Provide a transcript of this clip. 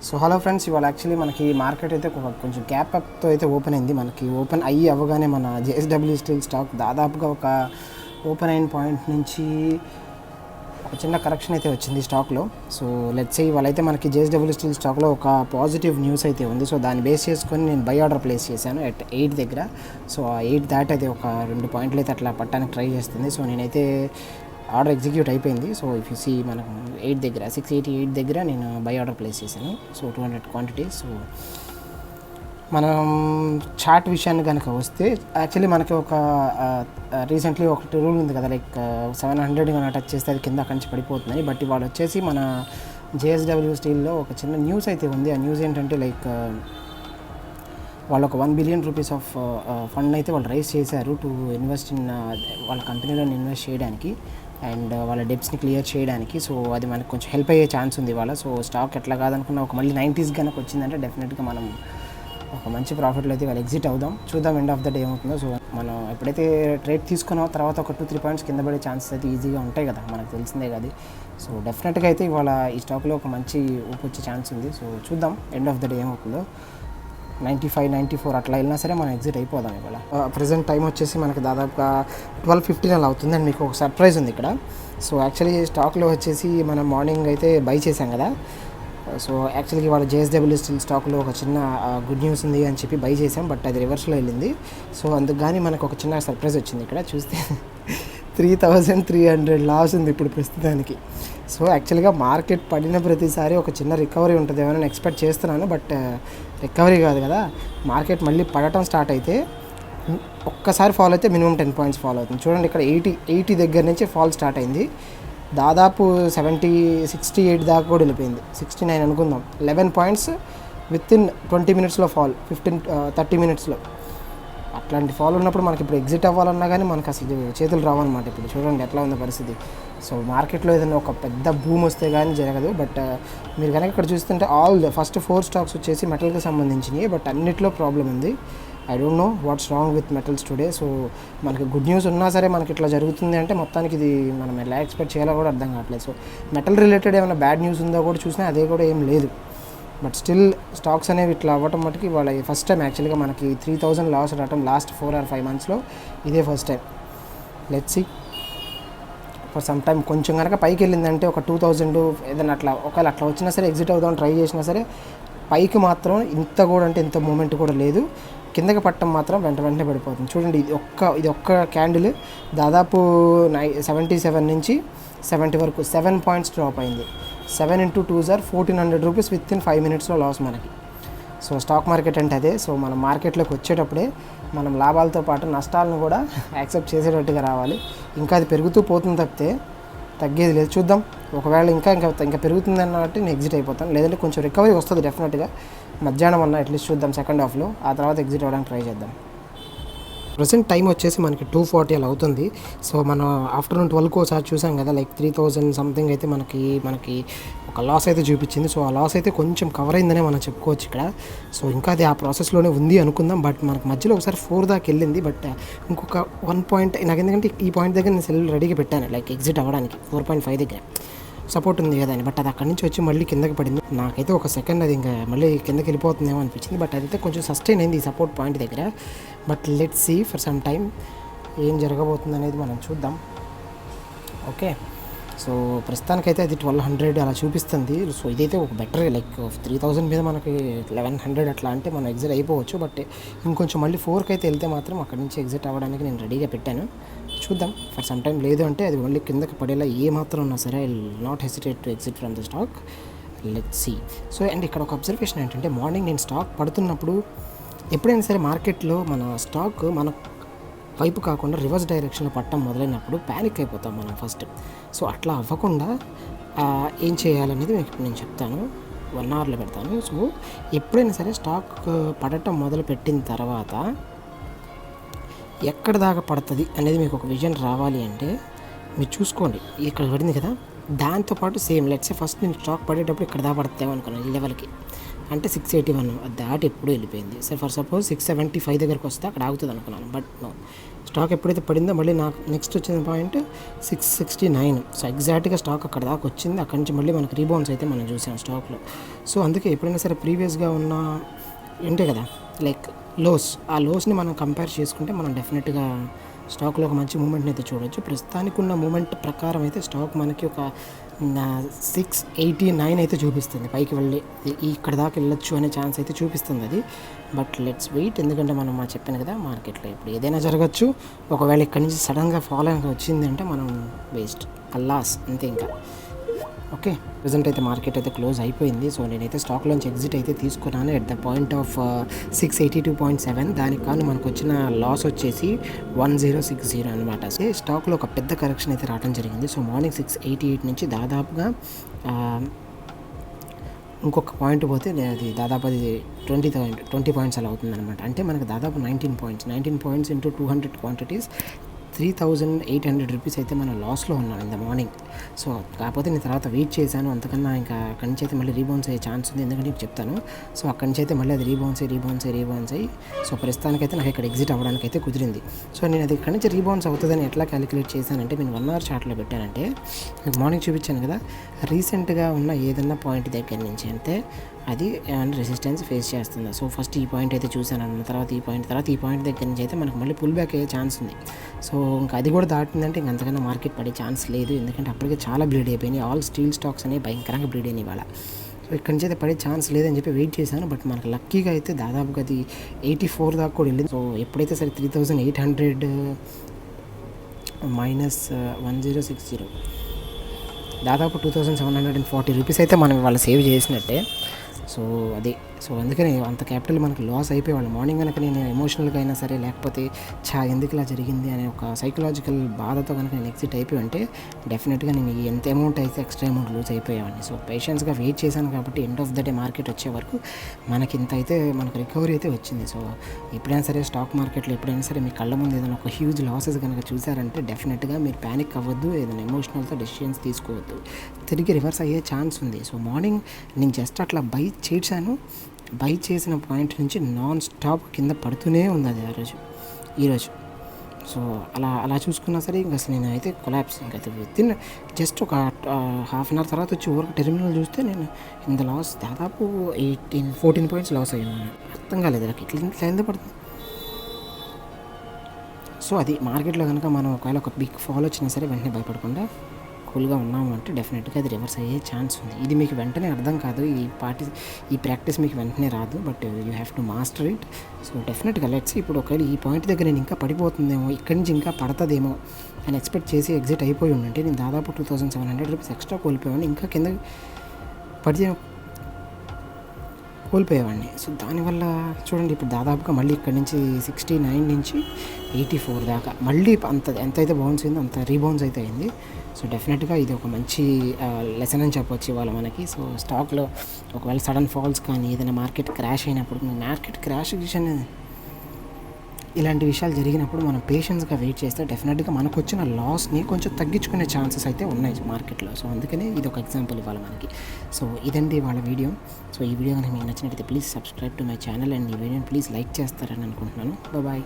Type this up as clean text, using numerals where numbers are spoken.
So hello friends, ఇవాళ actually మనకి market అయితే కొంచెం గ్యాప్ అప్తో అయితే ఓపెన్ అయింది. మనకి ఓపెన్ అయ్యి అవ్వగానే మన జేఎస్డబ్ల్యూ స్టీల్ స్టాక్ దాదాపుగా ఒక ఓపెన్ అయిన పాయింట్ నుంచి ఒక చిన్న కరెక్షన్ అయితే వచ్చింది స్టాక్లో. సో లెట్స్ సే ఇవాళ అయితే మనకి జేఎస్డబ్ల్యూ స్టీల్ స్టాక్లో ఒక పాజిటివ్ న్యూస్ అయితే ఉంది. సో దాన్ని బేస్ చేసుకొని నేను బై ఆర్డర్ ప్లేస్ చేశాను ఎట్ 8 దగ్గర. సో ఆ 8 దాటి అయితే ఒక 2 పాయింట్లు అయితే అట్లా పట్టడానికి ట్రై చేస్తుంది. సో నేనైతే ఆర్డర్ ఎగ్జిక్యూట్ అయిపోయింది. సో ఇఫ్ యూ సీ మనకు 8 దగ్గర 688 దగ్గర నేను బై ఆర్డర్ ప్లేస్ చేశాను. So 200 quantity. సో మనం చార్ట్ విషయాన్ని కనుక వస్తే యాక్చువల్లీ మనకి ఒక రీసెంట్లీ ఒకటి రూల్ ఉంది కదా, లైక్ 700 కనుక టచ్ చేస్తే అది కింద అక్కడి నుంచి పడిపోతుంది. బట్ ఇవాళ వచ్చేసి మన జేఎస్డబ్ల్యూ స్టీల్లో ఒక చిన్న న్యూస్ అయితే ఉంది. ఆ న్యూస్ ఏంటంటే లైక్ వాళ్ళు ఒక 1 బిలియన్ రూపీస్ ఆఫ్ ఫండ్ అయితే వాళ్ళు రైజ్ చేశారు టు ఇన్వెస్ట్ ఇన్ వాళ్ళ కంపెనీలో ఇన్వెస్ట్ చేయడానికి అండ్ వాళ్ళ డెబ్ట్స్ని క్లియర్ చేయడానికి. సో అది మనకు కొంచెం హెల్ప్ అయ్యే ఛాన్స్ ఉంది ఇవాళ. సో స్టాక్ ఎట్లా కాదనుకున్న ఒక మళ్ళీ 90s కనుక వచ్చిందంటే డెఫినెట్గా మనం ఒక మంచి ప్రాఫిట్లో అయితే వాళ్ళు ఎగ్జిట్ అవుదాం. చూద్దాం ఎండ్ ఆఫ్ ద డే ఏమవుతుందో. సో మనం ఎప్పుడైతే ట్రేడ్ తీసుకున్నామో తర్వాత ఒక 2-3 పాయింట్స్ కింద పడే ఛాన్సెస్ అయితే ఈజీగా ఉంటాయి కదా, మనకు తెలిసిందే కదా. సో డెఫినెట్గా అయితే ఇవాళ ఈ స్టాక్లో ఒక మంచి ఊపు వచ్చే ఛాన్స్ ఉంది. సో చూద్దాం ఎండ్ ఆఫ్ ద డే ఏమవుతుందో. 95-94 అట్లా వెళ్ళినా సరే మనం ఎగ్జిట్ అయిపోదాం ఇవాళ. ప్రజెంట్ టైం వచ్చేసి మనకి దాదాపుగా 12:15 అలా అవుతుంది. అండ్ మీకు ఒక సర్ప్రైజ్ ఉంది ఇక్కడ. సో యాక్చువల్లీ స్టాక్లో వచ్చేసి మనం మార్నింగ్ అయితే బై చేసాం కదా. సో యాక్చువల్గా ఇవాళ జేఎస్డబ్ల్యూ స్టీల్ స్టాక్లో ఒక చిన్న గుడ్ న్యూస్ ఉంది అని చెప్పి బై చేసాం, బట్ అది రివర్స్లో వెళ్ళింది. సో అందుకు కానీ మనకు ఒక చిన్న సర్ప్రైజ్ వచ్చింది ఇక్కడ. చూస్తే 3300 లాస్ ఉంది ఇప్పుడు ప్రస్తుతానికి. సో యాక్చువల్గా మార్కెట్ పడిన ప్రతిసారి ఒక చిన్న రికవరీ ఉంటుంది ఏమైనా ఎక్స్పెక్ట్ చేస్తున్నాను, బట్ రికవరీ కాదు కదా, మార్కెట్ మళ్ళీ పడటం స్టార్ట్ అయితే ఒక్కసారి ఫాల్ అయితే మినిమం 10 పాయింట్స్ ఫాల్ అవుతుంది. చూడండి ఇక్కడ 80 దగ్గర నుంచి ఫాల్ స్టార్ట్ అయింది. దాదాపు 68 దాకా కూడా వెళ్ళిపోయింది. 69 అనుకుందాం. 11 పాయింట్స్ విత్ ఇన్ 20 మినిట్స్లో ఫాల్, 30 మినిట్స్లో. అట్లాంటి ఫాల్ ఉన్నప్పుడు మనకి ఇప్పుడు ఎగ్జిట్ అవ్వాలన్నా కానీ మనకు అసలు చేతులు రావన్నమాట. ఇప్పుడు చూడండి ఎట్లా ఉంది పరిస్థితి. సో మార్కెట్లో ఏదైనా ఒక పెద్ద బూమ్ వస్తే కానీ జరగదు. బట్ మీరు కనుక ఇక్కడ చూస్తుంటే ఫస్ట్ 4 స్టాక్స్ వచ్చేసి మెటల్కి సంబంధించినవి, బట్ అన్నిట్లో ప్రాబ్లం ఉంది. I don't know what's wrong with metals today. So మనకి గుడ్ న్యూస్ ఉన్నా సరే మనకి ఇట్లా జరుగుతుంది అంటే మొత్తానికి ఇది మనం ఎలా ఎక్స్పెక్ట్ చేయాలో కూడా అర్థం కావట్లేదు. సో మెటల్ రిలేటెడ్ ఏమైనా బ్యాడ్ న్యూస్ ఉందో కూడా చూసినా అదే కూడా ఏం లేదు. బట్ స్టిల్ స్టాక్స్ అనేవి ఇట్లా అవ్వటం మటుకి వాళ్ళ ఫస్ట్ టైం యాక్చువల్గా మనకి 3000 లాస్ రావటం లాస్ట్ 4 or 5 monthsలో ఇదే first time. Let's see for some time కొంచెం కనుక పైకి వెళ్ళిందంటే ఒక 2000 ఏదైనా అట్లా ఒకవేళ అట్లా వచ్చినా సరే ఎగ్జిట్ అవుదాం ట్రై చేసినా సరే పైకి మాత్రం ఇంత కూడా అంటే ఇంత మూమెంట్ కూడా లేదు. కిందకి పట్టడం మాత్రం వెంటనే పడిపోతుంది. చూడండి ఇది ఒక్క క్యాండిల్ దాదాపు 77 నుంచి 70 వరకు 7 పాయింట్స్ డ్రాప్ అయింది. 7 into 2 are 1400 rupees with in 5 minutesలో లాస్ మనకి. సో స్టాక్ మార్కెట్ అంటే అదే. సో మనం మార్కెట్లోకి వచ్చేటప్పుడే మనం లాభాలతో పాటు నష్టాలను కూడా యాక్సెప్ట్ చేసేటట్టుగా రావాలి. ఇంకా అది పెరుగుతూ పోతుంది తప్పితే తగ్గేది లేదు. చూద్దాం, ఒకవేళ ఇంకా పెరుగుతుంది అన్నట్టు నేను ఎగ్జిట్ అయిపోతాను. లేదంటే కొంచెం రికవరీ వస్తుంది డెఫినెట్గా. మధ్యాహ్నం అన్న అట్లీస్ట్ చూద్దాం సెకండ్ హాఫ్లో, ఆ తర్వాత ఎగ్జిట్ అవ్వడానికి ట్రై చేద్దాం. ప్రజెంట్ టైం వచ్చేసి మనకి 2:40 అలా అవుతుంది. సో మనం ఆఫ్టర్నూన్ 12కి ఒకసారి చూసాం కదా, లైక్ 3000 సంథింగ్ అయితే మనకి ఒక లాస్ అయితే చూపించింది. సో ఆ లాస్ అయితే కొంచెం కవర్ అయిందనే మనం చెప్పుకోవచ్చు ఇక్కడ. సో ఇంకా అది ఆ ప్రాసెస్లోనే ఉంది అనుకుందాం. బట్ మనకు మధ్యలో ఒకసారి 4 దాకా వెళ్ళింది. బట్ ఇంకొక 1 పాయింట్ నాకు ఎందుకంటే ఈ పాయింట్ దగ్గర నేను సెల్ రెడీగా పెట్టాను లైక్ ఎగ్జిట్ అవ్వడానికి 4.5 దగ్గర సపోర్ట్ ఉంది కదా అని. బట్ అది అక్కడి నుంచి వచ్చి మళ్ళీ కిందకి పడింది. నాకైతే ఒక సెకండ్ అది ఇంకా మళ్ళీ కిందకి వెళ్ళిపోతుందేమో అనిపించింది. బట్ అదైతే కొంచెం సస్టైన్ అయింది ఈ సపోర్ట్ పాయింట్ దగ్గర. But let's see for some time ఏం జరగబోతుంది అనేది మనం చూద్దాం. ఓకే, సో ప్రస్తుతానికైతే అది 1200 అలా చూపిస్తుంది. సో ఇదైతే ఒక బెటర్ లైక్ 3000 మీద మనకి 1100 అట్లా అంటే మనం ఎగ్జిట్ అయిపోవచ్చు. బట్ ఇంకొంచెం మళ్ళీ 4కి అయితే వెళ్తే మాత్రం అక్కడి నుంచి ఎగ్జిట్ అవ్వడానికి నేను రెడీగా పెట్టాను. చూద్దాం ఫర్ సమ్ టైం. లేదు అంటే అది మళ్ళీ కిందకి పడేలా ఏ మాత్రం ఉన్నా సరే I will not hesitate to exit from the stock. Let's see. So and ఇక్కడ ఒక అబ్జర్వేషన్ ఏంటంటే మార్నింగ్ నేను స్టాక్ పడుతున్నప్పుడు ఎప్పుడైనా సరే మార్కెట్లో మన స్టాక్ మన వైపు కాకుండా రివర్స్ డైరెక్షన్లో పట్టడం మొదలైనప్పుడు ప్యానిక్ అయిపోతాం మనం ఫస్ట్. సో అట్లా అవ్వకుండా ఏం చేయాలనేది మీకు నేను చెప్తాను. 1 hourలో పెడతాను. సో ఎప్పుడైనా సరే స్టాక్ పడటం మొదలు పెట్టిన తర్వాత ఎక్కడ దాకా పడుతుంది అనేది మీకు ఒక విజన్ రావాలి అంటే మీరు చూసుకోండి. ఇక్కడ పడింది కదా, దాంతోపాటు సేమ్ లెట్సే ఫస్ట్ నేను స్టాక్ పడేటప్పుడు ఇక్కడ దా పడతామో అనుకున్నాను ఈ లెవెల్కి, అంటే 681 దాటి ఎప్పుడు వెళ్ళిపోయింది. సరే ఫర్ సపోజ్ 675 దగ్గరకు వస్తే అక్కడ ఆగుతుంది అనుకున్నాను, బట్ నో. స్టాక్ ఎప్పుడైతే పడిందో మళ్ళీ నాకు నెక్స్ట్ వచ్చిన పాయింట్ 669. సో ఎగ్జాక్ట్గా స్టాక్ అక్కడ దాకా వచ్చింది. అక్కడి నుంచి మళ్ళీ మనకు రీబౌన్స్ అయితే మనం చూసాం స్టాక్లో. సో అందుకే ఎప్పుడైనా సరే ప్రీవియస్గా ఉన్న ఏంటే కదా లైక్ లోస్, ఆ లోస్ని మనం కంపేర్ చేసుకుంటే మనం డెఫినెట్గా స్టాక్లో ఒక మంచి మూమెంట్ని అయితే చూడొచ్చు. ప్రస్తుతానికి ఉన్న మూమెంట్ ప్రకారం అయితే స్టాక్ మనకి ఒక 689 అయితే చూపిస్తుంది, పైకి వెళ్ళి ఇక్కడ దాకా వెళ్ళొచ్చు అనే ఛాన్స్ అయితే చూపిస్తుంది అది. బట్ లెట్స్ వెయిట్, ఎందుకంటే మనం చెప్పాను కదా మార్కెట్లో ఇప్పుడు ఏదైనా జరగచ్చు. ఒకవేళ ఇక్కడి నుంచి సడన్గా ఫాలో వచ్చింది అంటే మనం వేస్ట్, అల్లాస్ అంతే ఇంకా. ఓకే, ప్రజెంట్ అయితే మార్కెట్ అయితే క్లోజ్ అయిపోయింది. సో నేనైతే స్టాక్లోంచి ఎగ్జిట్ అయితే తీసుకున్నాను ఎట్ ద పాయింట్ ఆఫ్ 682.7. దానికి కానీ మనకు వచ్చిన లాస్ వచ్చేసి 1060 అనమాట. స్టాక్లో ఒక పెద్ద కరెక్షన్ అయితే రావడం జరిగింది. సో మార్నింగ్ 688 నుంచి దాదాపుగా ఇంకొక పాయింట్ పోతే అది దాదాపు అది 20 పాయింట్స్ అలా అవుతుంది అనమాట. అంటే మనకు దాదాపు 19 పాయింట్స్ ఇంటూ 200 క్వాంటిటీస్ 3800 రూపీస్ అయితే మనం లాస్లో ఉన్నాం ఇన్ ద మార్నింగ్. సో కాకపోతే నేను తర్వాత వెయిట్ చేశాను, అంతకన్నా ఇంకా అక్కడి నుంచి అయితే మళ్ళీ రీబౌన్స్ అయ్యే ఛాన్స్ ఉంది, ఎందుకంటే నేను చెప్తాను. సో అక్కడి నుంచి అయితే మళ్ళీ అది రీబౌన్స్ అయ్యి సో ప్రస్తుతానికైతే నాకు ఇక్కడ ఎగ్జిట్ అవ్వడానికి అయితే కుదిరింది. సో నేను అది ఇక్కడి నుంచి రీబౌన్స్ అవుతుందని ఎట్లా క్యాలిక్యులేట్ చేశానంటే, నేను 1 అవర్ చార్ట్లో పెట్టానంటే మీకు మార్నింగ్ చూపించాను కదా, రీసెంట్గా ఉన్న ఏదన్నా పాయింట్ దగ్గర నుంచి అంటే అది రెసిస్టెన్స్ ఫేస్ చేస్తుంది. సో ఫస్ట్ ఈ పాయింట్ అయితే చూశాను అన్న తర్వాత ఈ పాయింట్ దగ్గర నుంచి అయితే మనకు మళ్ళీ పుల్ బ్యాక్ అయ్యే ఛాన్స్ ఉంది. సో ఇంకా అది కూడా దాటిందంటే ఇంక అంతకన్నా మార్కెట్ పడే ఛాన్స్ లేదు, ఎందుకంటే అప్పటికే చాలా బ్లీడ్ అయిపోయినాయి. ఆల్ స్టీల్ స్టాక్స్ అనేవి భయంకరంగా బ్లీడ్ అయినాయి ఇవాళ. సో ఇక్కడి నుంచి అయితే పడే ఛాన్స్ లేదని చెప్పి వెయిట్ చేశాను. బట్ మనకు లక్కీగా అయితే దాదాపుగా అది 84 దాకా కూడా వెళ్ళింది. సో ఎప్పుడైతే సరే 3800 మైనస్ 1060 దాదాపు 2740 రూపీస్ అయితే మనం వాళ్ళు సేవ్ చేసినట్టే. సో అది అందుకని అంత క్యాపిటల్ మనకు లాస్ అయిపోయేవాళ్ళు. మార్నింగ్ కనుక నేను ఎమోషనల్గా అయినా సరే, లేకపోతే ఎందుకు ఇలా జరిగింది అనే ఒక సైకలాజికల్ బాధతో కనుక నేను ఎగ్జిట్ అయిపోయి ఉంటే డెఫినెట్గా నేను ఎంత అమౌంట్ అయితే ఎక్స్ట్రా అమౌంట్ లూజ్ అయిపోయామండి. సో పేషెన్స్గా వెయిట్ చేశాను కాబట్టి end of the day market వచ్చే వరకు మనకి ఇంత అయితే మనకు రికవరీ అయితే వచ్చింది. సో ఎప్పుడైనా సరే స్టాక్ మార్కెట్లో ఎప్పుడైనా సరే మీ కళ్ళ ముందు ఏదైనా ఒక హ్యూజ్ లాసెస్ కనుక చూసారంటే డెఫినెట్గా మీరు ప్యానిక్ అవ్వద్దు, ఏదైనా ఎమోషనల్తో డెసిషన్స్ తీసుకోవద్దు, తిరిగి రివర్స్ అయ్యే ఛాన్స్ ఉంది. సో మార్నింగ్ నేను జస్ట్ అట్లా బై చేసిన పాయింట్ నుంచి నాన్ స్టాప్ కింద పడుతూనే ఉంది అది ఈరోజు. సో అలా చూసుకున్నా సరే ఇంకా అసలు నేను అయితే కొలాప్స్, ఇంకైతే వితిన్ జస్ట్ ఒక హాఫ్ అన్ అవర్ తర్వాత వచ్చి ఊరికి టెర్మినల్ చూస్తే నేను ఇంత లాస్ దాదాపు 14 పాయింట్స్ లాస్ అయ్యాను. అర్థం కాలేదు నాకు ఇట్లా ఎందుకు పడుతుంది. సో అది మార్కెట్లో కనుక మనం ఒకవేళ ఒక బిగ్ ఫాల్ వచ్చినా సరే వెంటనే భయపడకుండా కూల్గా ఉన్నాము అంటే డెఫినెట్గా అది రివర్స్ అయ్యే ఛాన్స్ ఉంది. ఇది మీకు వెంటనే అర్థం కాదు, ఈ ప్రాక్టీస్ మీకు వెంటనే రాదు, but you have to master it. So డెఫినెట్గా లెట్స్ ఇప్పుడు ఒకవేళ ఈ పాయింట్ దగ్గర నేను ఇంకా పడిపోతుందేమో, ఇక్కడి నుంచి ఇంకా పడుతుందేమో అని ఎక్స్పెక్ట్ చేసి ఎగ్జిట్ అయిపోయి ఉండంటే నేను దాదాపు 2700 రూపీస్ ఎక్స్ట్రా కోల్పోయాను, ఇంకా కింద కోల్పోయేవాడిని. సో దానివల్ల చూడండి ఇప్పుడు దాదాపుగా మళ్ళీ ఇక్కడ నుంచి 69 నుంచి 84 దాకా మళ్ళీ ఎంతైతే బౌన్స్ అయిందో అంత రీబౌన్స్ అయితే అయింది. సో డెఫినెట్గా ఇది ఒక మంచి లెసన్ అని చెప్పొచ్చు ఇవాళ మనకి. సో స్టాక్లో ఒకవేళ సడన్ ఫాల్స్ కానీ ఏదైనా మార్కెట్ క్రాష్ అయినప్పుడు, మార్కెట్ క్రాష్ ఇలాంటి విషయాలు జరిగినప్పుడు మనం పేషెన్స్గా వెయిట్ చేస్తే డెఫినెట్గా మనకు వచ్చిన లాస్ని కొంచెం తగ్గించుకునే ఛాన్సెస్ అయితే ఉన్నాయి మార్కెట్లో. సో అందుకనే ఇది ఒక ఎగ్జాంపుల్ ఇవ్వాలి మనకి. సో ఇదండి వాళ్ళ వీడియో. సో ఈ వీడియో కనుక మీకు నచ్చినట్లయితే please subscribe to my channel and ఈ వీడియోని ప్లీజ్ లైక్ చేస్తారని అనుకుంటున్నాను. బాయ్.